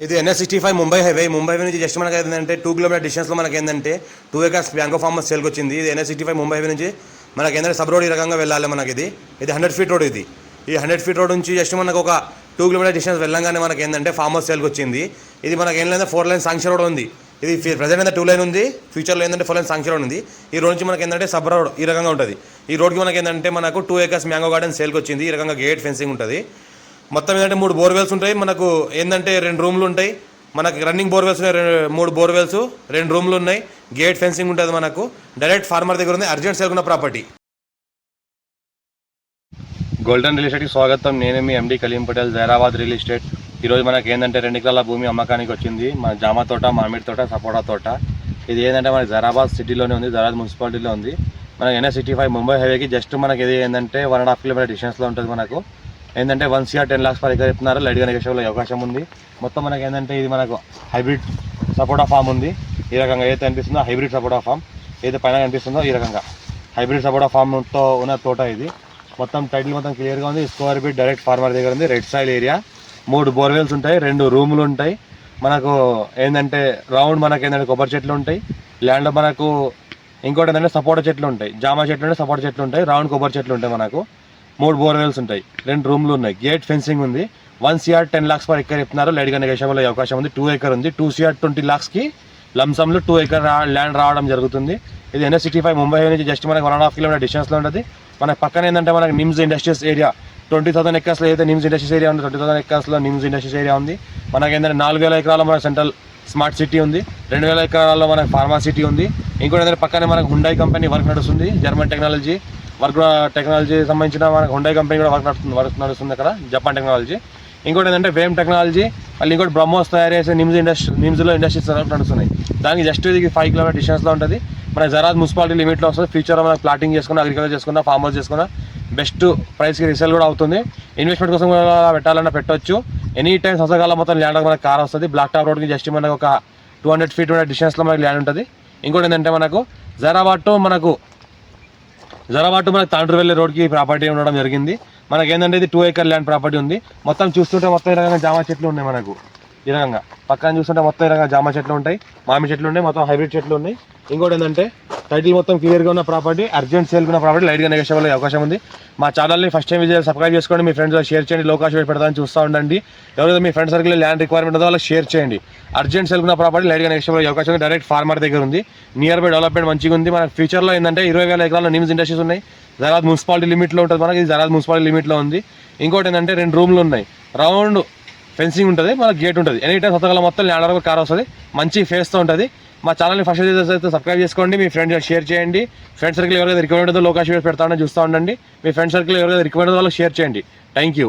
ఇది NH65 ముంబై నుంచి just మనకి ఏంటంటే 2 కిలోమీటర్ డిస్టెన్స్లో మనకి ఏంటంటే 2 acres బ్యాంక్ ఆఫ్ ఫార్మర్స్ సేల్కి వచ్చింది. ఇది NH65 ముంబై నుంచి మనకి ఏంటంటే సబ్ రోడ్ ఈ రకంగా వెళ్ళాలి. మనకి ఇది 100 ఫీట్ రోడ్. ఇది ఈ 100 ఫీట్ రోడ్ నుంచి జస్ట్ మనకు ఒక 2 కిలోమీటర్ డిస్టెన్స్ వెళ్ళంగానే మనకి ఏంటంటే ఫార్మర్స్ సేల్కి వచ్చింది. ఇది మనకి ఏం లేదా 4 లైన్ శాంక్షన్ రోడ్ ఉంది. ఇది ప్రజెంట్ అయితే 2 లైన్ ఉంది, ఫ్యూచర్లో ఏంటంటే 4 లైన్ శాంక్షన్ రోడ్ ఉంది. ఈ రోడ్ నుంచి మనకి ఏంటంటే సబ్ రోడ్ ఈ రకంగా ఉంటుంది. ఈ రోడ్కి మనకి ఏంటంటే మనకు 2 acres మ్యాంగో గార్డెన్ సేల్కి వచ్చింది. ఈ రకంగా గేట్ ఫెన్సింగ్ ఉంటుంది. మొత్తం ఏంటంటే 3 బోర్వెల్స్ ఉంటాయి. మనకు ఏంటంటే 2 రూమ్లు ఉంటాయి. మనకి రన్నింగ్ బోర్వెల్స్ ఉన్నాయి, 3 బోర్వెల్స్, 2 రూమ్లు ఉన్నాయి. గేట్ ఫెన్సింగ్ ఉంటుంది. మనకు డైరెక్ట్ ఫార్మర్ దగ్గర ఉంది. అర్జెంట్ సేల్ ఉన్న ప్రాపర్టీ. గోల్డెన్ రియల్ ఎస్టేట్కి స్వాగతం. నేను మీ ఎండి కలీం పటేల్, జైరాబాద్ రియల్ ఎస్టేట్. ఈరోజు మనకి ఏంటంటే 2 ఎకరాల భూమి అమ్మకానికి వచ్చింది. మన జామ తోట, మామిడి తోట, సపోటా తోట. ఇది ఏంటంటే మనకి జైరాబాద్ సిటీలోనే ఉంది, జైరాబాద్ మున్సిపాలిటీలో ఉంది. మనకి NH65 ముంబై హైవేకి జస్ట్ మనకి ఇది ఏంటంటే 1.5 కిలోమీటర్ డిస్టెన్స్లో ఉంటుంది. మనకు ఏంటంటే 1 CR 10 lakhs పర్ ఎకర్ చెప్తున్నారు. లైట్గా నెగోషియబుల్ అవకాశం ఉంది. మొత్తం మనకి ఏంటంటే ఇది మనకు హైబ్రిడ్ సపోటా ఫామ్ ఉంది. ఈ రకంగా ఏదైతే అనిపిస్తుందో హైబ్రిడ్ సపోటా ఫామ్, ఏదైతే పైన కనిపిస్తుందో ఈ రకంగా హైబ్రిడ్ సపోటా ఫామ్తో ఉన్న తోట ఇది. మొత్తం టైటిల్ మొత్తం క్లియర్గా ఉంది. స్క్వేర్ ఫీట్ డైరెక్ట్ ఫార్మర్ దగ్గర ఉంది. రెడ్ సాయిల్ ఏరియా, 3 బోర్వెల్స్ ఉంటాయి, 2 రూములు ఉంటాయి. మనకు ఏంటంటే రౌండ్ మనకి ఏంటంటే కొబ్బరి చెట్లు ఉంటాయి. ల్యాండ్లో మనకు ఇంకోటి ఏంటంటే సపోటా చెట్లు ఉంటాయి. జామ చెట్లు ఉంటాయి, సపోటా చెట్లు ఉంటాయి, రౌండ్ కొబ్బరి చెట్లు ఉంటాయి. మనకు 3 బోర్వెల్స్ ఉంటాయి, 2 రూమ్లు ఉన్నాయి. గేట్ ఫెన్సింగ్ ఉంది. 1 CR 10 lakhs పర్ ఎకర్ చెప్తున్నారు. లైట్గా నెగోషియబుల్ అయ్యే అవకాశం ఉంది. 2 acre ఉంది. 2 CR 20 lakhsకి లంసంలో 2 acre ల్యాండ్ రావడం జరుగుతుంది. ఇది NH65 ముంబై నుంచి జస్ట్ మనకి 1.5 కిలోమీటర్ డిస్టెన్స్లో ఉంటుంది. మన పక్కన ఏంటంటే మనకి నిమ్స్ ఇండస్ట్రీస్ ఏరియా 20,000 acresలో ఏదైతే నిమ్స్ ఇండస్ట్రీస్ ఏరియా ఉంది, 20,000 acresలో నిమ్స్ ఇండస్ట్రీస్ ఏరియా ఉంది. మనకి ఏంటంటే 4,000 ఎకరాల్లో మన సెంట్రల్ స్మార్ట్ సిటీ ఉంది. 2,000 ఎకరాల్లో మనకి ఫార్మా సిటీ ఉంది. ఇంకోటి ఏంటంటే పక్కనే మనకు హుండాయ్ కంపెనీ వర్క్ నడుస్తుంది. జర్మన్ టెక్నాలజీ సంబంధించిన మనకు హుండాయ్ కంపెనీ కూడా వర్క్ నడుస్తుంది అక్కడ, జపాన్ టెక్నాలజీ. ఇంకోటి ఏంటంటే వేమ్ టెక్నాలజీ, మళ్ళీ ఇంకోటి బ్రహ్మోస్ తయారు చేసే నిమ్స్లో ఇండస్ట్రీస్ నడుస్తున్నాయి. దానికి జస్ట్ ఇది 5 కిలోమీటర్ డిస్టెన్స్లో ఉంటుంది. మన జైరాబాద్ మున్సిపాలిటీ లిమిట్లో వస్తుంది. ఫ్యూచర్లో మనకు ప్లాటింగ్ చేసుకున్న, అగ్రికల్చర్ చేసుకున్న, ఫామ్ హౌస్ చేసుకున్న బెస్ట్ ప్రైస్కి రీసేల్ కూడా అవుతుంది. ఇన్వెస్ట్మెంట్ కోసం పెట్టాలన్నా పెట్టవచ్చు. ఎనీ టైం సంవత్సరాల మొత్తం ల్యాండ్ మనకు కార్ వస్తుంది. బ్లాక్ టాప్ రోడ్కి జస్ట్ మనకు ఒక 200 feet డిస్టెన్స్లో మనకి ల్యాండ్ ఉంటుంది. ఇంకోటి ఏంటంటే మనకు జైరాబాద్ టు మనకు తాండ్రువెల్లి రోడ్కి ప్రాపర్టీ ఉండడం జరిగింది. మనకి ఏంటంటే ఇది 2 acre ల్యాండ్ ప్రాపర్టీ ఉంది. మొత్తం చూస్తుంటే మొత్తం ఈ రకంగా జామ చెట్లు ఉన్నాయి. మనకు ఈ రకంగా పక్కన చూస్తుంటే మొత్తం ఈ రకంగా జామ చెట్లు ఉంటాయి, మామిడి చెట్లు ఉన్నాయి, మొత్తం హైబ్రిడ్ చెట్లు ఉన్నాయి. ఇంకోటి ఏంటంటే టైటిల్ మొత్తం క్లియర్గా ఉన్న ప్రాపర్టీ, అర్జెంట్ సేల్ ఉన్న ప్రాపర్టీ, లైట్గా నెగోషియబుల్ అయ్యే అవకాశం ఉంది. మా ఛానల్ని ఫస్ట్ టైం విజిట్ సబ్స్క్రైబ్ చేసుకోండి. మీ ఫ్రెండ్స్ షేర్ చేయండి. లో కాస్ట్ పెడతామని చూస్తూ ఉండండి. ఎవరైతే మీ ఫ్రెండ్ సర్కిల్ ల్యాండ్ రిక్వైర్మెంట్ ఉందో వాళ్ళకి షేర్ చేయండి. అర్జెంట్ సేల్ ఉన్న ప్రాపర్టీ, లైట్గా నెగోషియబుల్ అయ్యే అవకాశం ఉంది. డైరెక్ట్ ఫార్మర్ దగ్గర ఉంది. నియర్ బై డెవలప్మెంట్ మంచిగా ఉంది. మన ఫ్యూచర్లో ఏంటంటే 20,000 ఎకరాల్లో నిమ్స్ ఇండస్ట్రీస్ ఉన్నాయి. జైరాబాద్ మున్సిపాలిటీ లిమిట్లో ఉంటుంది. మనకి ఇది జైరాబాద్ మున్సిపాలిటీ లిమిట్లో ఉంది. ఇంకోటి ఏంటంటే 2 రూమ్లు ఉన్నాయి, రౌండ్ ఫెన్సింగ్ ఉంటుంది, మనకి గేట్ ఉంటుంది. ఎనీ టైం సొంతకాలం మొత్తం ల్యాండ్ వరకు కార్ వస్తుంది. మంచి ఫేస్తో ఉంటుంది. మా ఛానల్ని ఫస్ట్ అయితే సబ్స్క్రైబ్ చేసుకోండి. మీ ఫ్రెండ్స్ షేర్ చేయండి. ఫ్రెండ్ సర్కిల్ ఎవరైతే రికమెండ్ ఉందో లోకాష్ పెడతామని చూస్తూ ఉండండి. మీ ఫ్రెండ్ సర్కిల్ ఎవరైతే రికమెండ్ ఉందో వాళ్ళకి షేర్ చేయండి. Thank you.